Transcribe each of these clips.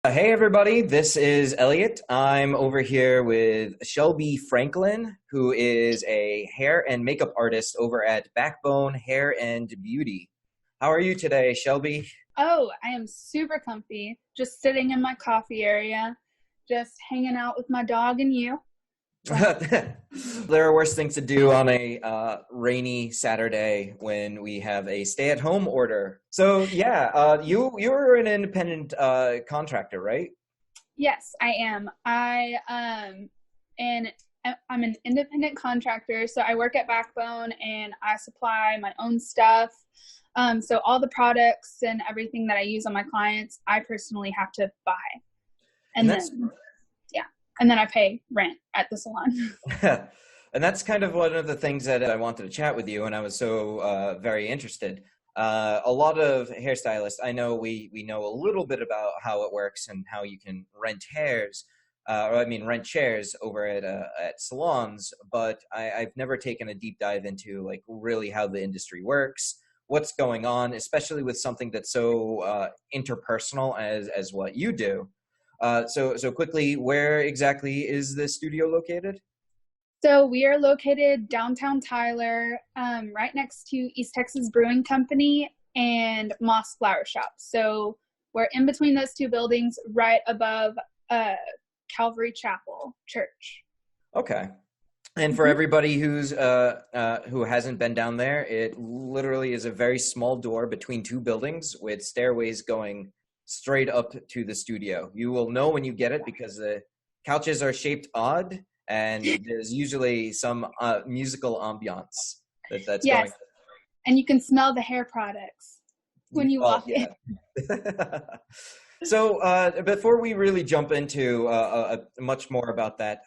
Hey everybody, this is Elliot. I'm over here with Shelby Franklin, who is a hair and makeup artist over at Backbone Hair and Beauty. How are you today, Shelby? Oh, I am super comfy. Just sitting in my coffee area, just hanging out with my dog and you. So, There are worse things to do on a rainy Saturday when we have a stay-at-home order. So yeah, you're an independent contractor, right? yes, I am. And I'm an independent contractor, so I work at Backbone and I supply my own stuff. So all the products and everything that I use on my clients, I personally have to buy. And And that's then, yeah, and then I pay rent at the salon. and that's kind of one of the things that I wanted to chat with you, and I was so very interested. A lot of hairstylists, I know we know a little bit about how it works and how you can rent hairs, or I mean rent chairs over at salons, but I've never taken a deep dive into like really how the industry works, what's going on, especially with something that's so interpersonal as what you do. So quickly, where exactly is the studio located? So we are located downtown Tyler, right next to East Texas Brewing Company and Moss Flower Shop. So we're in between those two buildings, right above uh, Calvary Chapel Church. Okay. And for Mhm. everybody who hasn't been down there, it literally is a very small door between two buildings with stairways going straight up to the studio. You will know when you get it because the couches are shaped odd, and there's usually some musical ambiance that's going. Yes, and you can smell the hair products when you Well, walk in. yeah. So before we really jump into much more about that,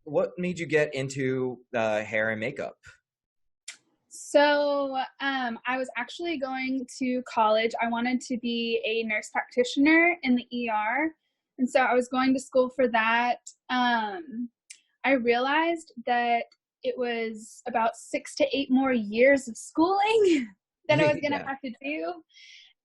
what made you get into hair and makeup? So I was actually going to college. I wanted to be a nurse practitioner in the ER. And so I was going to school for that. I realized that it was about 6 to 8 more years of schooling that I was going to Yeah. have to do.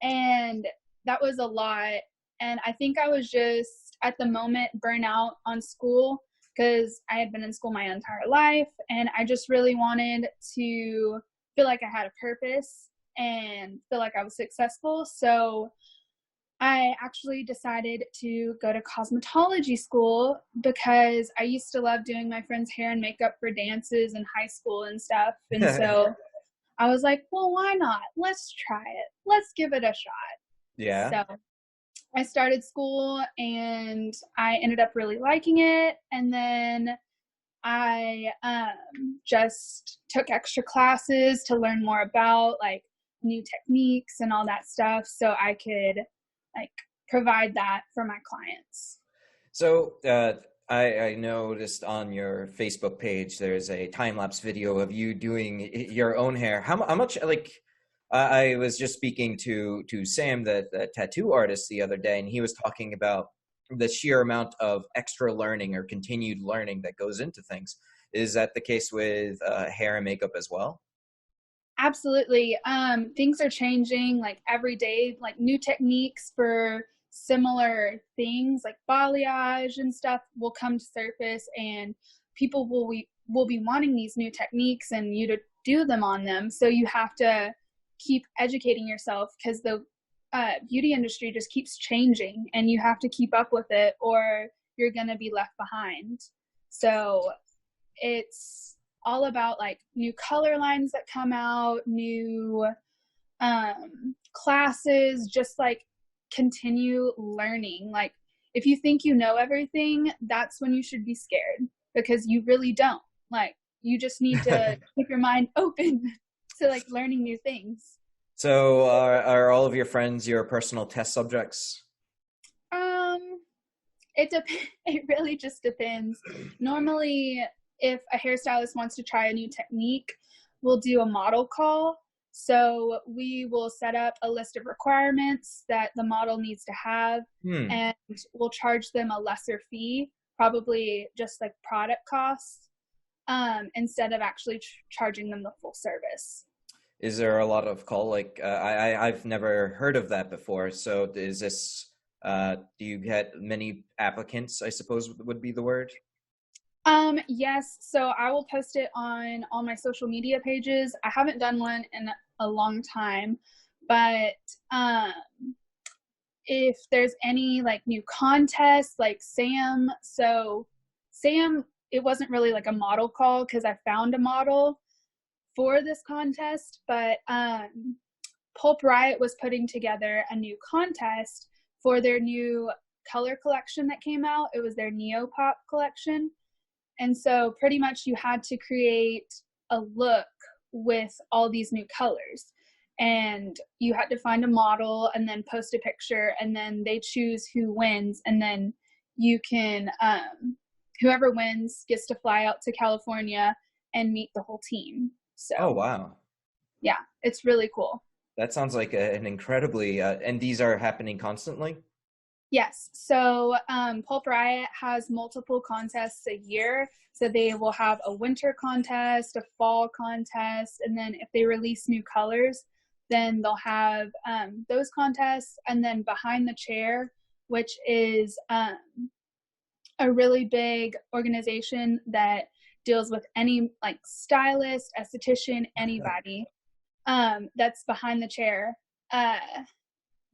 And that was a lot. And I think I was just at the moment burnout on school because I had been in school my entire life. And I just really wanted to feel like I had a purpose and feel like I was successful. So I actually decided to go to cosmetology school because I used to love doing my friends' hair and makeup for dances in high school and stuff. And so I was like, well, why not? Let's try it. Let's give it a shot. Yeah. So I started school and I ended up really liking it. And then I just took extra classes to learn more about like new techniques and all that stuff so I could like provide that for my clients. So I noticed on your Facebook page there's a time lapse video of you doing your own hair. How much like I was just speaking to Sam, the tattoo artist, the other day, and he was talking about the sheer amount of extra learning or continued learning that goes into things. Is that the case with hair and makeup as well? Absolutely. Things are changing like every day, like new techniques for similar things like balayage and stuff will come to surface and people will be wanting these new techniques and you to do them on them. So you have to keep educating yourself because the beauty industry just keeps changing and you have to keep up with it or you're going to be left behind. So it's all about like new color lines that come out, new classes, just like continue learning. Like if you think you know everything, that's when you should be scared because you really don't. Like you just need to keep your mind open to like learning new things. So are all of your friends your personal test subjects? Um, it really just depends. Normally, if a hairstylist wants to try a new technique, we'll do a model call. So we will set up a list of requirements that the model needs to have, Hmm. and we'll charge them a lesser fee, probably just like product costs, instead of actually charging them the full service. Is there a lot of call? Like, I've never heard of that before. So is this, do you get many applicants, I suppose would be the word? Yes, so I will post it on all my social media pages. I haven't done one in a long time, but if there's any like new contests, like Sam, it wasn't really like a model call because I found a model for this contest, but Pulp Riot was putting together a new contest for their new color collection that came out. It was their Neo Pop collection. And so pretty much you had to create a look with all these new colors. And you had to find a model and then post a picture, and then they choose who wins. And then you can, whoever wins gets to fly out to California and meet the whole team. So, Oh, wow. yeah, it's really cool. That sounds like an incredibly, and these are happening constantly? Yes. So Pulp Riot has multiple contests a year. So they will have a winter contest, a fall contest, and then if they release new colors, then they'll have those contests. And then Behind the Chair, which is a really big organization that deals with any like stylist, esthetician, anybody that's behind the chair.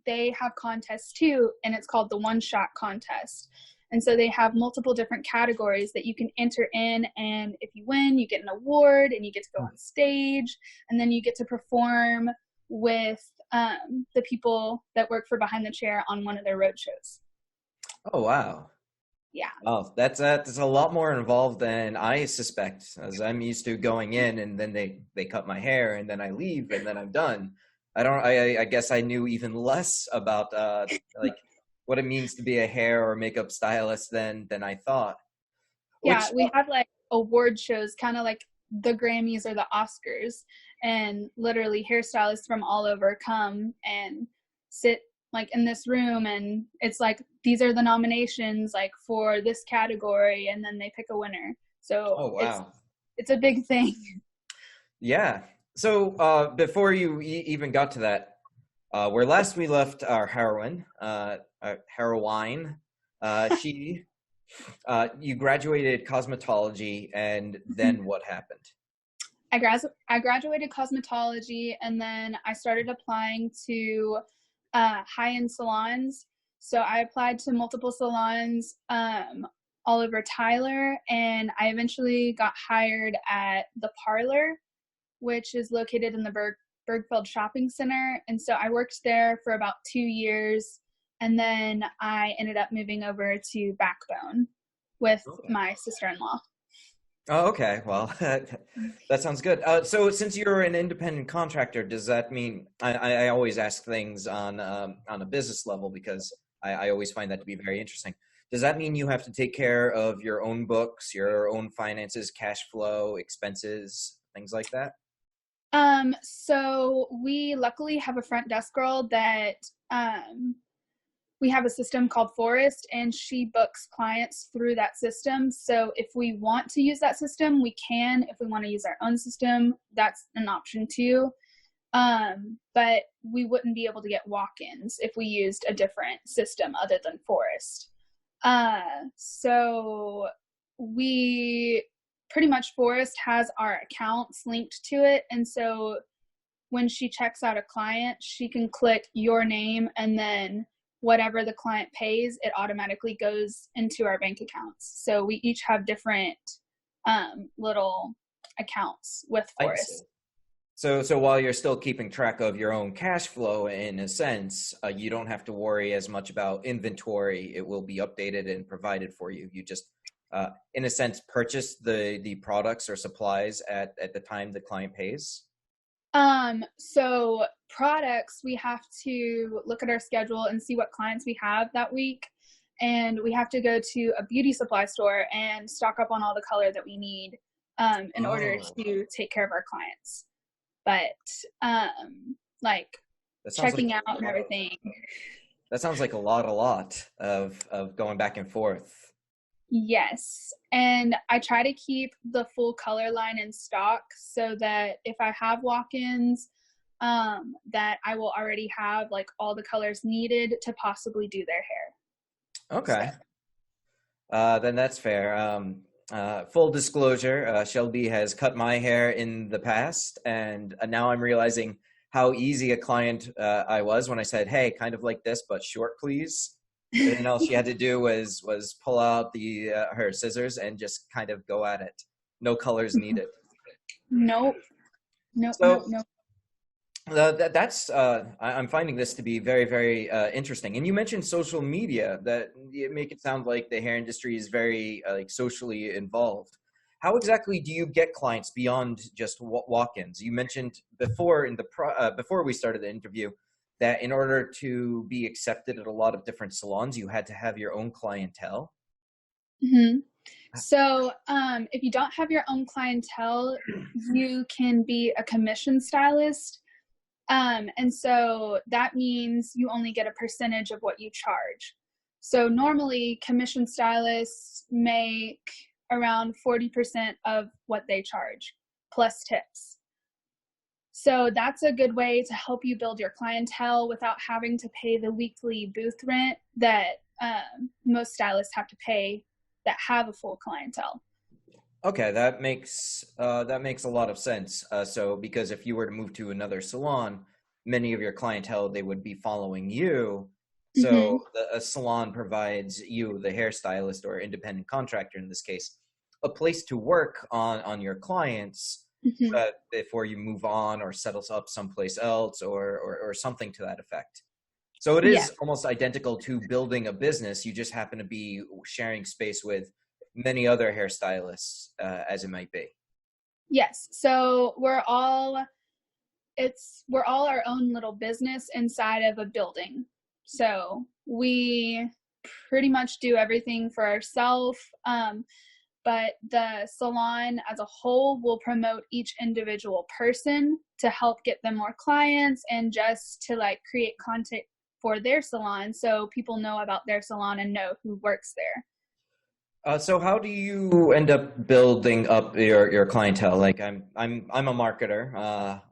They have contests too, and it's called the One Shot Contest. And so they have multiple different categories that you can enter in, and if you win, you get an award, and you get to go on stage, and then you get to perform with the people that work for Behind the Chair on one of their road shows. Oh, wow. Yeah. Oh, that's a lot more involved than I suspect, as I'm used to going in and then they cut my hair and then I leave and then I'm done. I guess I knew even less about like what it means to be a hair or makeup stylist than I thought. Yeah, Which we have like award shows, kind of like the Grammys or the Oscars, and literally hairstylists from all over come and sit like in this room, and it's like these are the nominations like for this category, and then they pick a winner. So oh wow. it's a big thing. Yeah. So before you even got to that, where last we left our heroine, she you graduated cosmetology, and then what happened? I graduated cosmetology, and then I started applying to high-end salons. So I applied to multiple salons all over Tyler, and I eventually got hired at the Parlor, which is located in the Bergfeld Shopping Center. And so I worked there for about 2 years, and then I ended up moving over to Backbone with Okay. my sister-in-law. Oh, okay. Well, that sounds good. So, since you're an independent contractor, does that mean I always ask things on a business level because I always find that to be very interesting. Does that mean you have to take care of your own books, your own finances, cash flow, expenses, things like that? So we luckily have a front desk girl that we have a system called Forest, and she books clients through that system. So if we want to use that system, we can. If we want to use our own system, that's an option too. But we wouldn't be able to get walk-ins if we used a different system other than Forest. So we pretty much Forest has our accounts linked to it. And so when she checks out a client, she can click your name, and then whatever the client pays, it automatically goes into our bank accounts. So we each have different little accounts with I see. Forest. So while you're still keeping track of your own cash flow in a sense, you don't have to worry as much about inventory. It will be updated and provided for you. You just, in a sense, purchase the products or supplies at the time the client pays. So products, we have to look at our schedule and see what clients we have that week. And we have to go to a beauty supply store and stock up on all the color that we need in order to take care of our clients. But like That sounds like checking out and everything. that sounds like a lot of going back and forth. Yes. And I try to keep the full color line in stock so that if I have walk-ins, that I will already have like all the colors needed to possibly do their hair. So. Okay. Then that's fair. Full disclosure, Shelby has cut my hair in the past, and now I'm realizing how easy a client I was when I said, "Hey, kind of like this, but short, please." And all she had to do was pull out the her scissors and just kind of go at it. No colors needed. Nope. Nope. Nope. So Nope. I'm finding this to be very, very interesting. And you mentioned social media, that you make it sound like the hair industry is very like socially involved. How exactly do you get clients beyond just walk-ins? You mentioned before before we started the interview that in order to be accepted at a lot of different salons, you had to have your own clientele. Mm-hmm. So if you don't have your own clientele, you can be a commission stylist. And so that means you only get a percentage of what you charge. So normally commission stylists make around 40% of what they charge plus tips. So that's a good way to help you build your clientele without having to pay the weekly booth rent that most stylists have to pay that have a full clientele. Okay, that makes a lot of sense. So because if you were to move to another salon, many of your clientele, they would be following you. Mm-hmm. So a salon provides you, the hairstylist or independent contractor in this case, a place to work on your clients Mm-hmm. before you move on or settle up someplace else or something to that effect. So it Yeah. is almost identical to building a business. You just happen to be sharing space with many other hairstylists, as it might be. Yes. So we're all our own little business inside of a building. So we pretty much do everything for ourselves. But the salon as a whole will promote each individual person to help get them more clients and just to like create content for their salon so people know about their salon and know who works there. So how do you end up building up your clientele? Like I'm a marketer.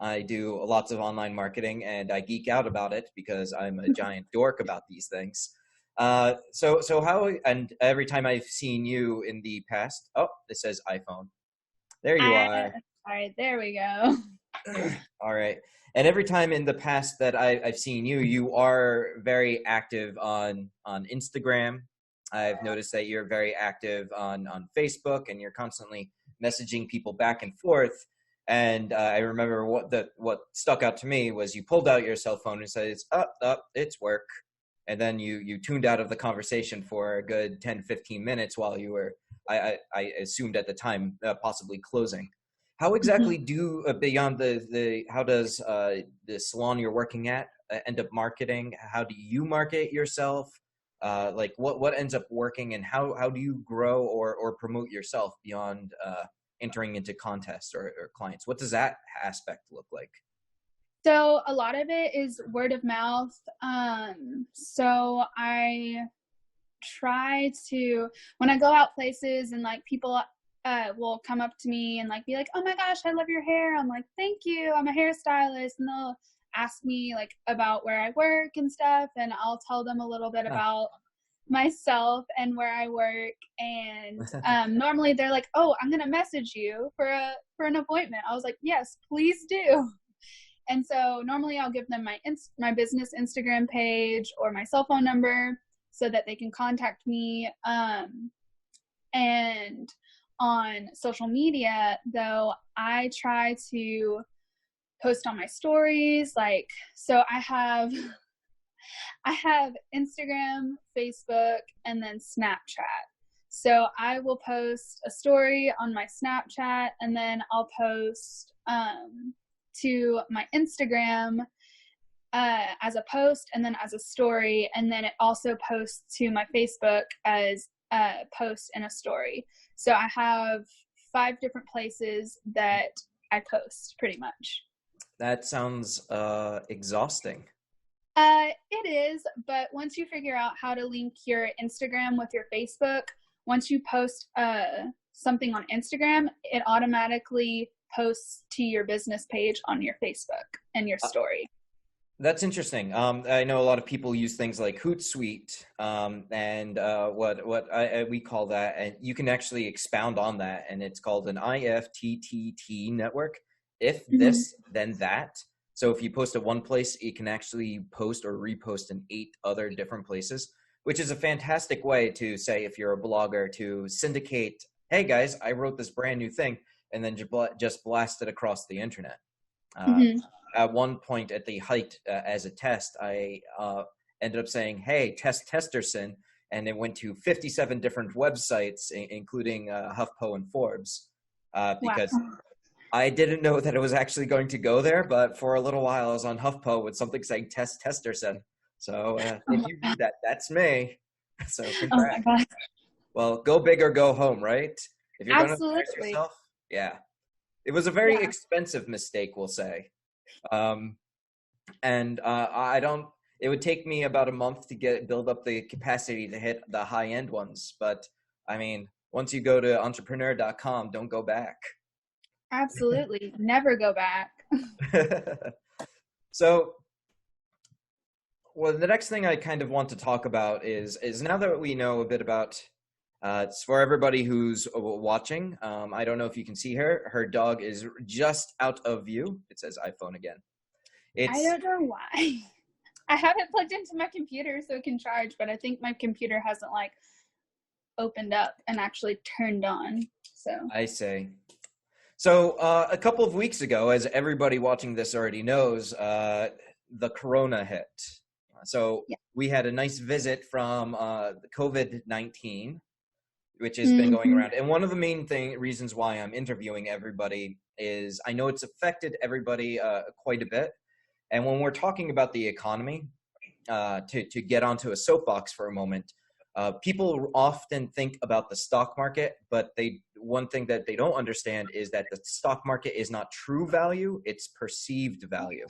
I do lots of online marketing and I geek out about it because I'm a giant dork about these things. So how, and every time I've seen you in the past, oh, it says iPhone. There you are. All right, there we go. All right. And every time in the past that I've seen you, you are very active on Instagram. I've noticed that you're very active on Facebook, and you're constantly messaging people back and forth. And I remember what stuck out to me was you pulled out your cell phone and said, "It's up, it's work," and then you tuned out of the conversation for a good 10, 15 minutes while you were, I assumed at the time, possibly closing. How exactly do beyond how does the salon you're working at end up marketing? How do you market yourself? Like what ends up working, and how do you grow or promote yourself beyond entering into contests or clients? What does that aspect look like? So a lot of it is word of mouth. So I try to, when I go out places and like people will come up to me and like be like, "Oh my gosh, I love your hair." I'm like, "Thank you. I'm a hairstylist." And they'll ask me like about where I work and stuff, and I'll tell them a little bit about myself and where I work. And normally they're like, "Oh, I'm gonna message you for an appointment." I was like, "Yes, please do." And so normally I'll give them my business Instagram page or my cell phone number so that they can contact me. And on social media, though, I try to post on my stories. Like, so I have Instagram, Facebook, and then Snapchat. So I will post a story on my Snapchat, and then I'll post to my Instagram as a post and then as a story, and then it also posts to my Facebook as a post and a story. So I have 5 different places that I post pretty much. That sounds exhausting. It is, but once you figure out how to link your Instagram with your Facebook, once you post something on Instagram, it automatically posts to your business page on your Facebook and your story. That's interesting. I know a lot of people use things like Hootsuite, and we call that, and you can actually expound on that, and it's called an IFTTT network. If this, then that. So if you post at one place, it can actually post or repost in 8 other different places, which is a fantastic way to say, if you're a blogger, to syndicate, hey guys, I wrote this brand new thing, and then just blast it across the internet. At one point at the height, as a test, I ended up saying, hey, Testerson, and it went to 57 different websites, including HuffPo and Forbes, because I didn't know that it was actually going to go there, but for a little while I was on HuffPo with something saying Testerson. So if you read that, that's me. So congrats. Oh my God. Well, go big or go home, right? If you're going to embarrass yourself, yeah. It was a very expensive mistake, we'll say. It would take me about a month to build up the capacity to hit the high end ones. But I mean, once you go to entrepreneur.com, don't go back. Absolutely. Never go back. So, well, the next thing I kind of want to talk about is now that we know a bit about, it's for everybody who's watching. I don't know if you can see her. Her dog is just out of view. It says iPhone again. I don't know why. I have it plugged into my computer so it can charge, but I think my computer hasn't like opened up and actually turned on. So I see. So a couple of weeks ago, as everybody watching this already knows, the corona hit. So we had a nice visit from the COVID-19, which has been going around. And one of the main reasons why I'm interviewing everybody is I know it's affected everybody quite a bit. And when we're talking about the economy, to get onto a soapbox for a moment, people often think about the stock market, but one thing that they don't understand is that the stock market is not true value, it's perceived value.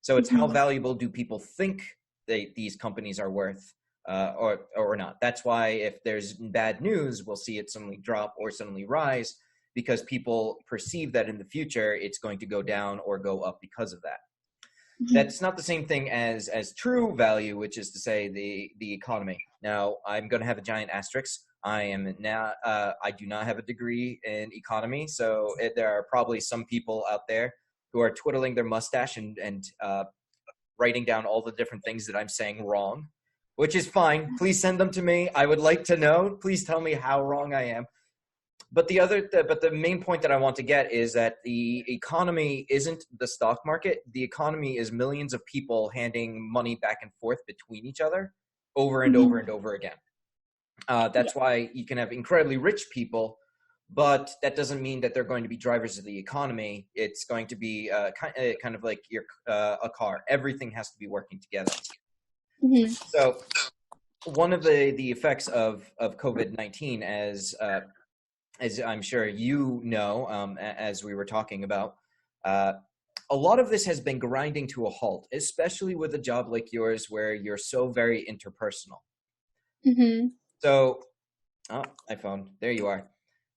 So it's how valuable do people think these companies are worth, or not. That's why if there's bad news, we'll see it suddenly drop or suddenly rise, because people perceive that in the future it's going to go down or go up because of that. That's not the same thing as true value, which is to say the economy. Now, I'm going to have a giant asterisk. I do not have a degree in economy, so there are probably some people out there who are twiddling their mustache and writing down all the different things that I'm saying wrong, which is fine. Please send them to me. I would like to know. Please tell me how wrong I am. But the main point that I want to get is that the economy isn't the stock market. The economy is millions of people handing money back and forth between each other over and over and over again. That's why you can have incredibly rich people, but that doesn't mean that they're going to be drivers of the economy. It's going to be kind of like a car. Everything has to be working together. So one of the effects of COVID-19, as I'm sure you know, as we were talking about, a lot of this has been grinding to a halt, especially with a job like yours where you're so very interpersonal. So, iPhone, there you are.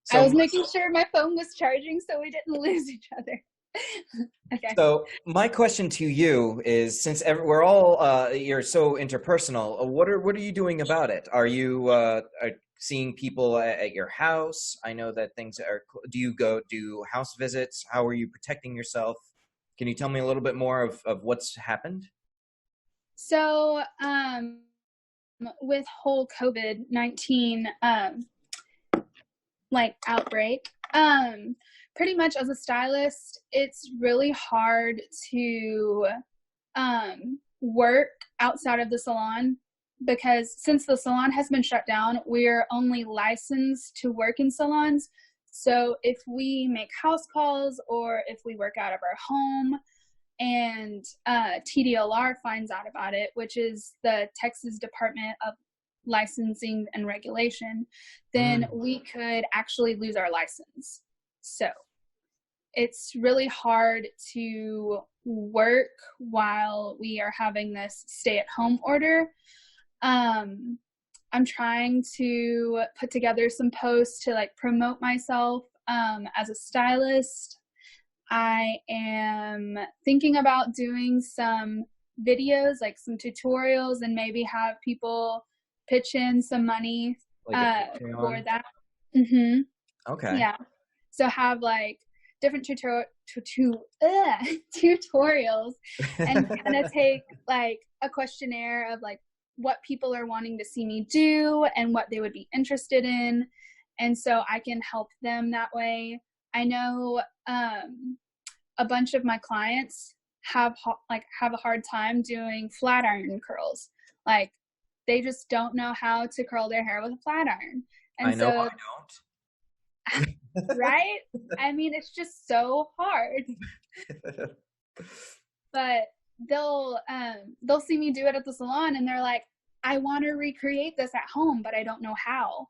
So, I was making sure my phone was charging so we didn't lose each other. Okay. So my question to you is, since we're all, you're so interpersonal, what are you doing about it? Are you seeing people at your house? I know that things are, do you go do house visits? How are you protecting yourself? Can you tell me a little bit more of what's happened? So, with whole COVID-19, like outbreak, pretty much as a stylist, it's really hard to, work outside of the salon, because since the salon has been shut down, we're only licensed to work in salons. So if we make house calls or if we work out of our home and TDLR finds out about it, which is the Texas Department of Licensing and Regulation, then we could actually lose our license. So it's really hard to work while we are having this stay-at-home order. I'm trying to put together some posts to like promote myself as a stylist. I am thinking about doing some videos, like some tutorials, and maybe have people pitch in some money Like a for Patreon? that. Mm-hmm. Okay. Yeah. So have like different tutorials and kind of take like a questionnaire of like what people are wanting to see me do and what they would be interested in. And so I can help them that way. I know a bunch of my clients have a hard time doing flat iron curls. Like they just don't know how to curl their hair with a flat iron. I And know so, I right? I mean, it's just so hard. don't. But they'll see me do it at the salon and they're like, I want to recreate this at home, but I don't know how.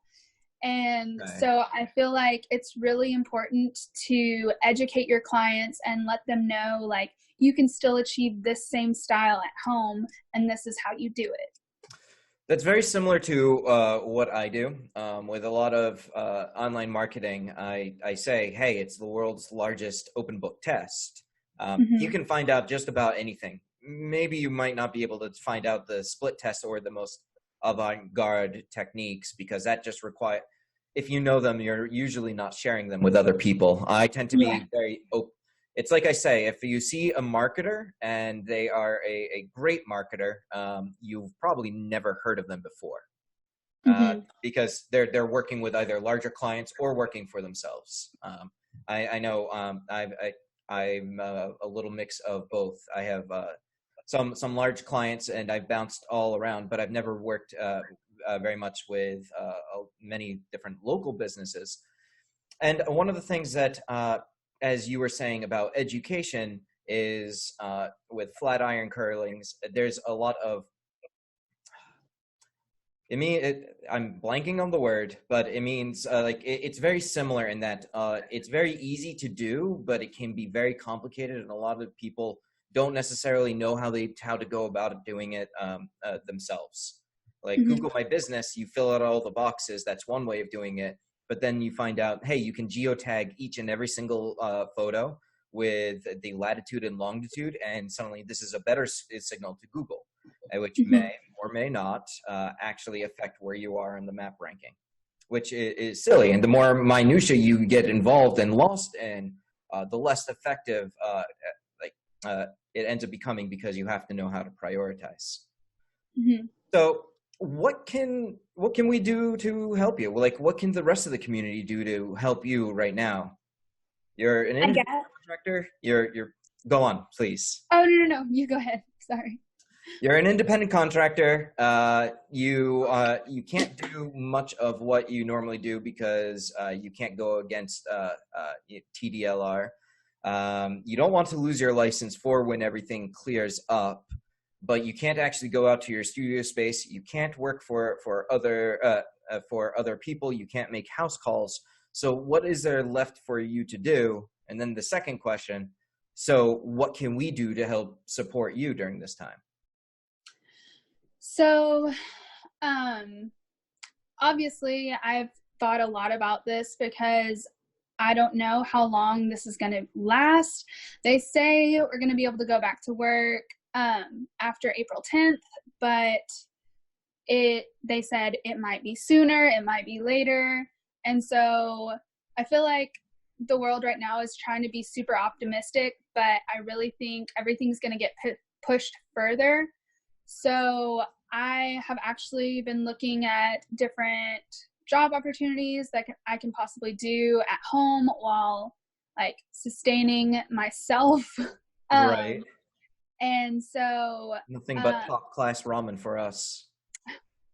And Right. so I feel like it's really important to educate your clients and let them know like you can still achieve this same style at home and this is how you do it. That's very similar to what I do with a lot of online marketing. I say, hey, it's the world's largest open book test. You Mm-hmm. can find out just about anything. Maybe you might not be able to find out the split test or the most avant-garde techniques because that just require, if you know them, you're usually not sharing them with other people. I tend to Yeah. be very open. It's like I say, if you see a marketer and they are a great marketer, you've probably never heard of them before Mm-hmm. because they're working with either larger clients or working for themselves. I know I'm a little mix of both. I have some large clients and I've bounced all around, but I've never worked very much with many different local businesses. And one of the things that, as you were saying about education, is with flat iron curlings, there's a lot of, I'm blanking on the word, but it means it's very similar in that it's very easy to do, but it can be very complicated, and a lot of people don't necessarily know how to go about doing it themselves. Like Mm-hmm. Google My Business, you fill out all the boxes. That's one way of doing it, but then you find out, hey, you can geotag each and every single photo with the latitude and longitude, and suddenly this is a better signal to Google, which Mm-hmm. may or may not actually affect where you are in the map ranking, which is silly. And the more minutia you get involved and lost in, the less effective it ends up becoming because you have to know how to prioritize. Mm-hmm. So what can we do to help you? Like, what can the rest of the community do to help you right now? You're an I independent guess. contractor. You're go on, please. Oh, no. You go ahead. Sorry. You're an independent contractor. You can't do much of what you normally do because you can't go against TDLR. You don't want to lose your license for when everything clears up, but you can't actually go out to your studio space. You can't work for other people. You can't make house calls. So what is there left for you to do? And then the second question, so what can we do to help support you during this time? So, obviously, I've thought a lot about this because I don't know how long this is going to last. They say we're going to be able to go back to work after April 10th, but they said it might be sooner, it might be later. And so I feel like the world right now is trying to be super optimistic, but I really think everything's going to get pushed further. So I have actually been looking at different job opportunities that I can possibly do at home while like sustaining myself. Right. And so, Nothing but top class ramen for us.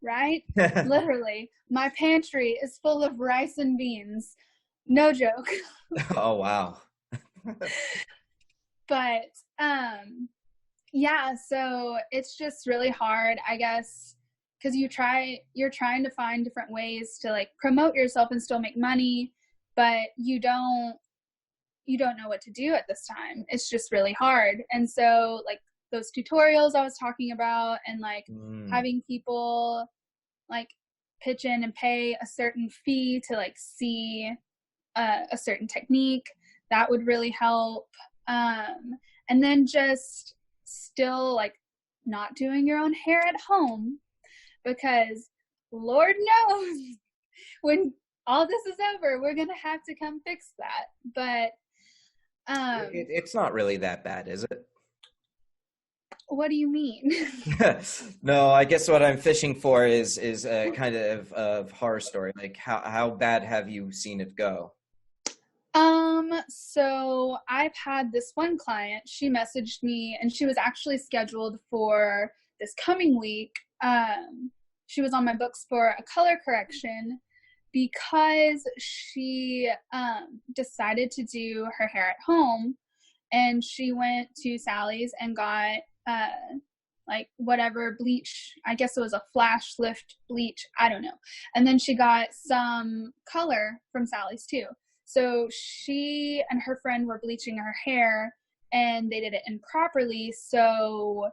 right? Literally, my pantry is full of rice and beans. No joke. Oh, wow. But yeah, so it's just really hard, I guess, because you're trying to find different ways to like promote yourself and still make money, but you don't know what to do at this time. It's just really hard. And so like those tutorials I was talking about and like having people like pitch in and pay a certain fee to like see a certain technique, That would really help. And then just still like not doing your own hair at home, because Lord knows when all this is over, we're gonna have to come fix that. But it's not really that bad, is it? what do you mean? No, I guess what I'm fishing for is a kind of horror story. Like how bad have you seen it go? So I've had this one client, she messaged me and she was actually scheduled for this coming week. She was on my books for a color correction because she decided to do her hair at home, and she went to Sally's and got like whatever bleach, I guess it was a flash lift bleach, I don't know. And then she got some color from Sally's too. So she and her friend were bleaching her hair and they did it improperly. So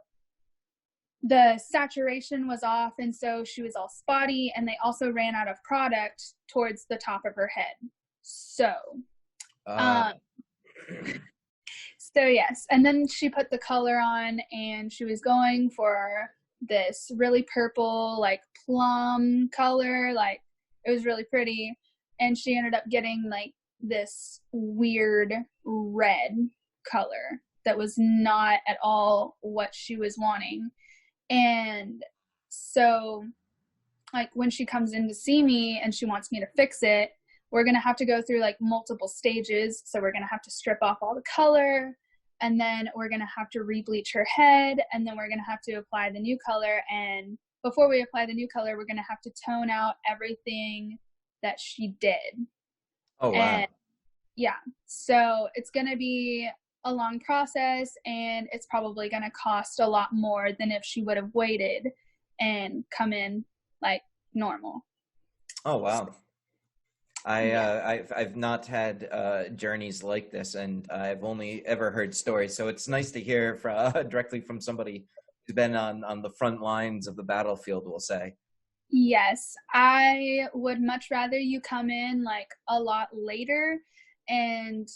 the saturation was off, and so she was all spotty, and they also ran out of product towards the top of her head. So, so yes. And then she put the color on and she was going for this really purple, like plum color. Like it was really pretty. And she ended up getting like this weird red color that was not at all what she was wanting. And so like when she comes in to see me and she wants me to fix it, we're going to have to go through like multiple stages. So we're going to have to strip off all the color, and then we're going to have to re-bleach her head, and then we're going to have to apply the new color. And before we apply the new color, we're going to have to tone out everything that she did. Oh, wow. And yeah, so it's going to be a long process, and it's probably going to cost a lot more than if she would have waited and come in like normal. Oh, wow. I've not had journeys like this, and I've only ever heard stories. So it's nice to hear directly from somebody who's been on the front lines of the battlefield, we'll say. Yes, I would much rather you come in like a lot later and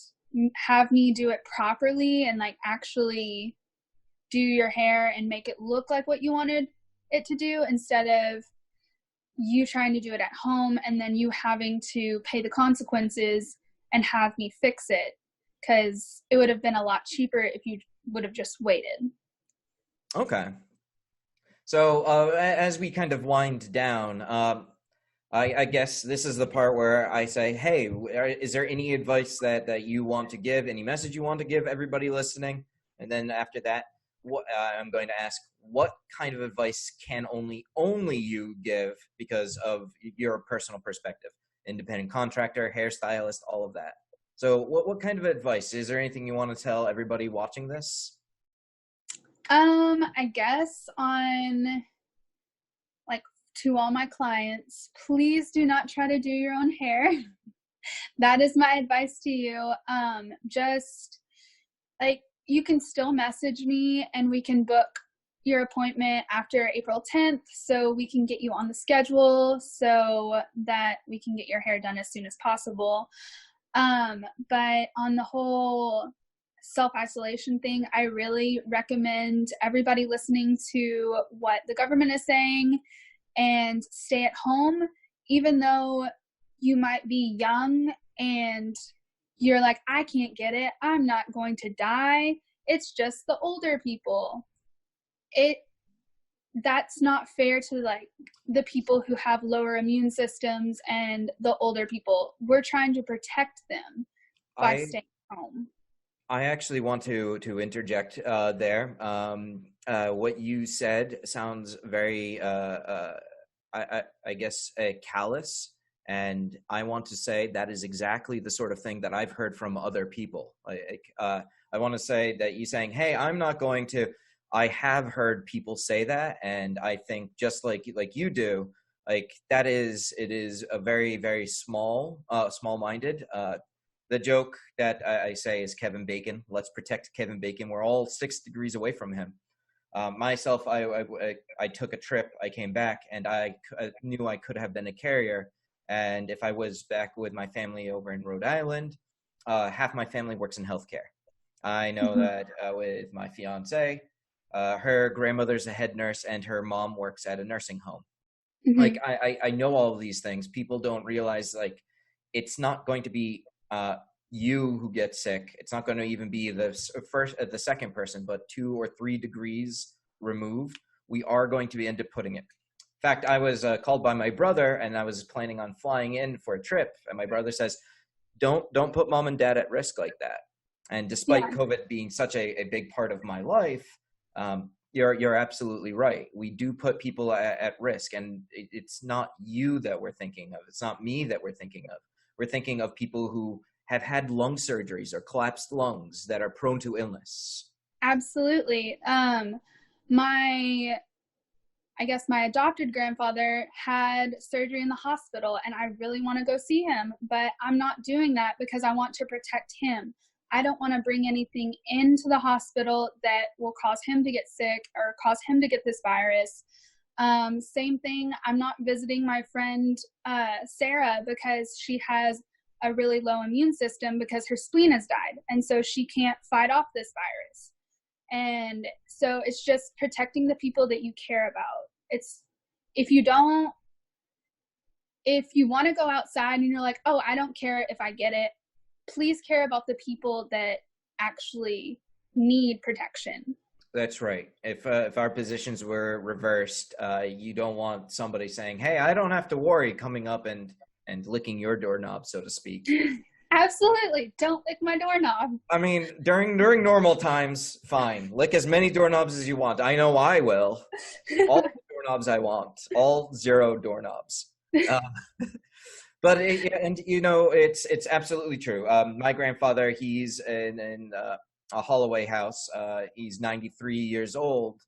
have me do it properly and like actually do your hair and make it look like what you wanted it to do, instead of you trying to do it at home and then you having to pay the consequences and have me fix it, because it would have been a lot cheaper if you would have just waited. Okay. So as we kind of wind down, I guess this is the part where I say, hey, is there any advice that you want to give, any message you want to give everybody listening? And then after that, I'm going to ask, what kind of advice can only you give because of your personal perspective? Independent contractor, hairstylist, all of that. So what kind of advice? Is there anything you want to tell everybody watching this? I guess on like to all my clients, please do not try to do your own hair. That is my advice to you. Just like, you can still message me and we can book your appointment after April 10th so we can get you on the schedule so that we can get your hair done as soon as possible. But on the whole self-isolation thing, I really recommend everybody listening to what the government is saying and stay at home. Even though you might be young and you're like, I can't get it, I'm not going to die, it's just the older people. That's not fair to like the people who have lower immune systems and the older people. We're trying to protect them by staying home. I actually want to interject there. What you said sounds very, I guess, callous. And I want to say that is exactly the sort of thing that I've heard from other people. I want to say that you saying, hey, I'm not going to, I have heard people say that. And I think just like you do, like it is a very, very small-minded. The joke that I say is Kevin Bacon. Let's protect Kevin Bacon. We're all 6 degrees away from him. Myself, I took a trip. I came back, and I knew I could have been a carrier. And if I was back with my family over in Rhode Island, half my family works in healthcare. I know Mm-hmm. that with my fiance, her grandmother's a head nurse and her mom works at a nursing home. Like Mm-hmm. I know all of these things. People don't realize like it's not going to be you who gets sick. It's not going to even be the second person, but 2 or 3 degrees removed. We are going to end up putting it. In fact, I was called by my brother, and I was planning on flying in for a trip, and my brother says, "Don't put mom and dad at risk like that." And despite Yeah, COVID being such a big part of my life, you're absolutely right. We do put people at risk, and it's not you that we're thinking of. It's not me that we're thinking of. We're thinking of people who have had lung surgeries or collapsed lungs that are prone to illness. absolutely. My I guess my adopted grandfather had surgery in the hospital, and I really want to go see him, but I'm not doing that because I want to protect him. I don't want to bring anything into the hospital that will cause him to get sick or cause him to get this virus. Same thing, I'm not visiting my friend Sarah because she has a really low immune system because her spleen has died, and so she can't fight off this virus. And so it's just protecting the people that you care about. It's if you don't, if you want to go outside and you're like, oh, I don't care if I get it, please care about the people that actually need protection. That's right. If our positions were reversed, you don't want somebody saying, "Hey, I don't have to worry," coming up and licking your doorknob, so to speak. Absolutely. Don't lick my doorknob. I mean, during normal times, fine. Lick as many doorknobs as you want. I know I will. All the doorknobs I want. All 0 doorknobs. Uh, but and you know, it's absolutely true. My grandfather, he's in a Holloway house. He's 93 years old.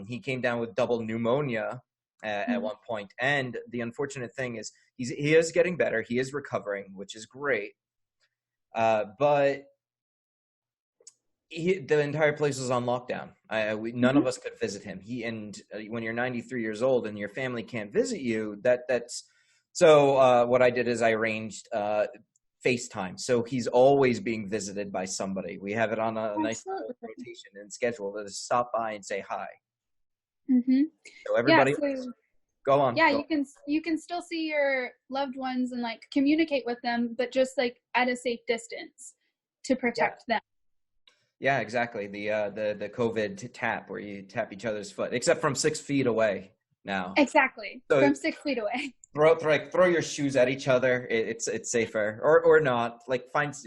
He came down with double pneumonia at one point, and the unfortunate thing is he is getting better. He is recovering, which is great. But the entire place was on lockdown. None of us could visit him. When you're 93 years old and your family can't visit you, that's so. What I did is I arranged FaceTime, so he's always being visited by somebody. We have it on a nice rotation and schedule to stop by and say hi. Mm-hmm. So Yeah, everybody, so go on. yeah, Go. you can still see your loved ones and like communicate with them, but just like at a safe distance to Yeah. protect them. Yeah, exactly. The COVID tap where you tap each other's foot, except from 6 feet away now. Exactly. So From 6 feet away. throw your shoes at each other. It's safer, or not. Like purchase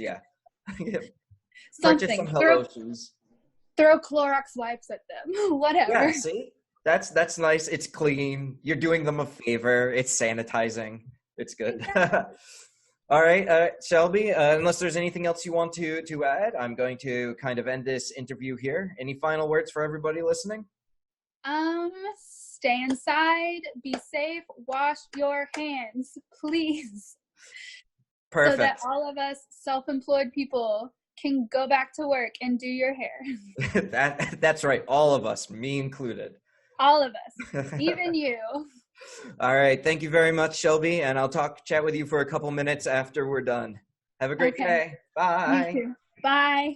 some Something. hello shoes. Throw Clorox wipes at them. Yeah, Whatever. see, that's nice. It's clean. You're doing them a favor. It's sanitizing. It's good. Exactly. All right, Shelby, unless there's anything else you want to add, I'm going to kind of end this interview here. Any final words for everybody listening? Stay inside, be safe, wash your hands, please. Perfect. So that all of us self-employed people can go back to work and do your hair. That's right. All of us, me included. All of us, even you. All right. Thank you very much, Shelby. And I'll chat with you for a couple minutes after we're done. Have a great day. Bye. You too. Bye.